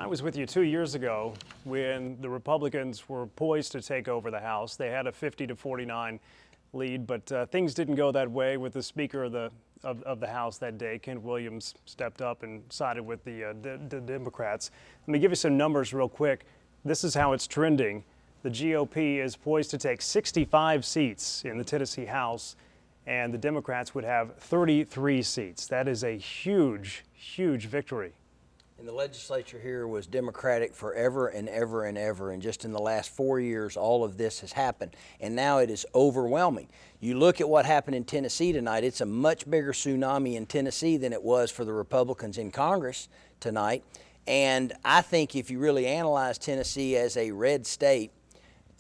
I was with you 2 years ago when the Republicans were poised to take over the House. They had a 50-49 lead, but things didn't go that way with the Speaker of the House that day. Kent Williams stepped up and sided with the Democrats. Let me give you some numbers real quick. This is how it's trending. The GOP is poised to take 65 seats in the Tennessee House, and the Democrats would have 33 seats. That is a huge, huge victory. And the legislature here was Democratic forever and ever and ever. And just in the last 4 years, all of this has happened. And now it is overwhelming. You look at what happened in Tennessee tonight, it's a much bigger tsunami in Tennessee than it was for the Republicans in Congress tonight. And I think if you really analyze Tennessee as a red state,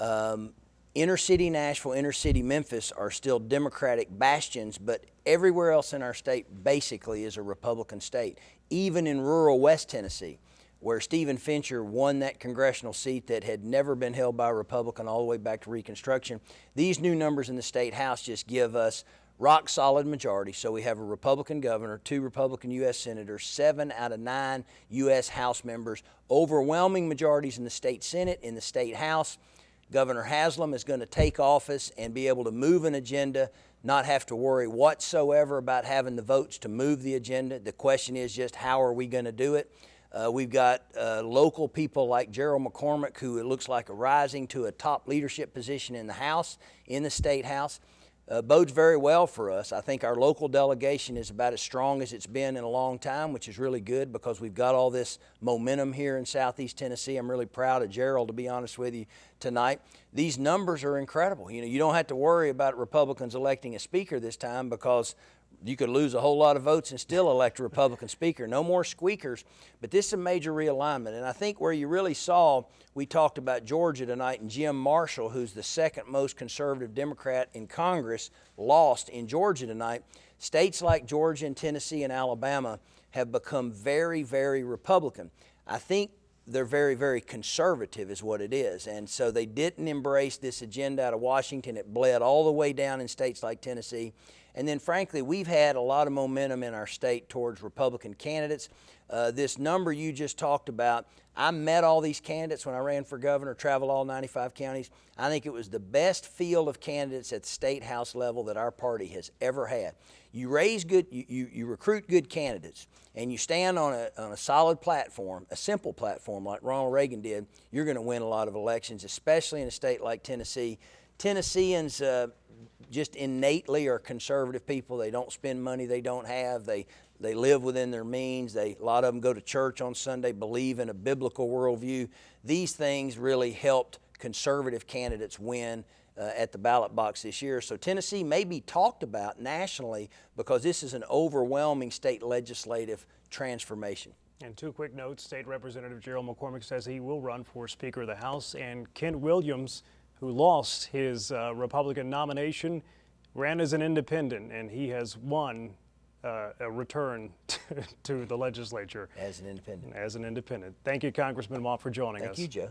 inner city Nashville, inner city Memphis are still Democratic bastions, but everywhere else in our state basically is a Republican state. Even in rural West Tennessee, where Stephen Fincher won that congressional seat that had never been held by a Republican all the way back to Reconstruction, these new numbers in the state House just give us rock solid majority. So we have a Republican governor, 2 Republican U.S. senators, 7 out of 9 U.S. House members, overwhelming majorities in the state Senate, in the state House. Governor Haslam is going to take office and be able to move an agenda, not have to worry whatsoever about having the votes to move the agenda. The question is just how are we going to do it? We've got local people like Gerald McCormick, who it looks like are rising to a top leadership position in the House, in the state House. Bodes very well for us. I think our local delegation is about as strong as it's been in a long time, which is really good because we've got all this momentum here in Southeast Tennessee. I'm really proud of Gerald, to be honest with you, tonight. These numbers are incredible. You know, you don't have to worry about Republicans electing a speaker this time because you could lose a whole lot of votes and still elect a Republican speaker. No more squeakers. But this is a major realignment. And I think where you really saw, we talked about Georgia tonight, and Jim Marshall, who's the second most conservative Democrat in Congress, lost in Georgia tonight. States like Georgia and Tennessee and Alabama have become very, very Republican. I think they're very, very conservative is what it is. And so they didn't embrace this agenda out of Washington. It bled all the way down in states like Tennessee. And then, frankly, we've had a lot of momentum in our state towards Republican candidates. This number you just talked about, I met all these candidates when I ran for governor, traveled all 95 counties. I think it was the best field of candidates at the state house level that our party has ever had. You raise good, you recruit good candidates, and you stand on a solid platform, a simple platform like Ronald Reagan did, you're going to win a lot of elections, especially in a state like Tennessee. Tennesseans just innately are conservative people. They don't spend money they don't have. They live within their means. A lot of them go to church on Sunday, believe in a biblical worldview. These things really helped conservative candidates win at the ballot box this year. So Tennessee may be talked about nationally because this is an overwhelming state legislative transformation. And 2 quick notes. State Representative Gerald McCormick says he will run for Speaker of the House, and Kent Williams, who lost his Republican nomination, ran as an independent, and he has won a return to the legislature. As an independent. As an independent. Thank you, Congressman Wamp, for joining us. Thank you, Joe.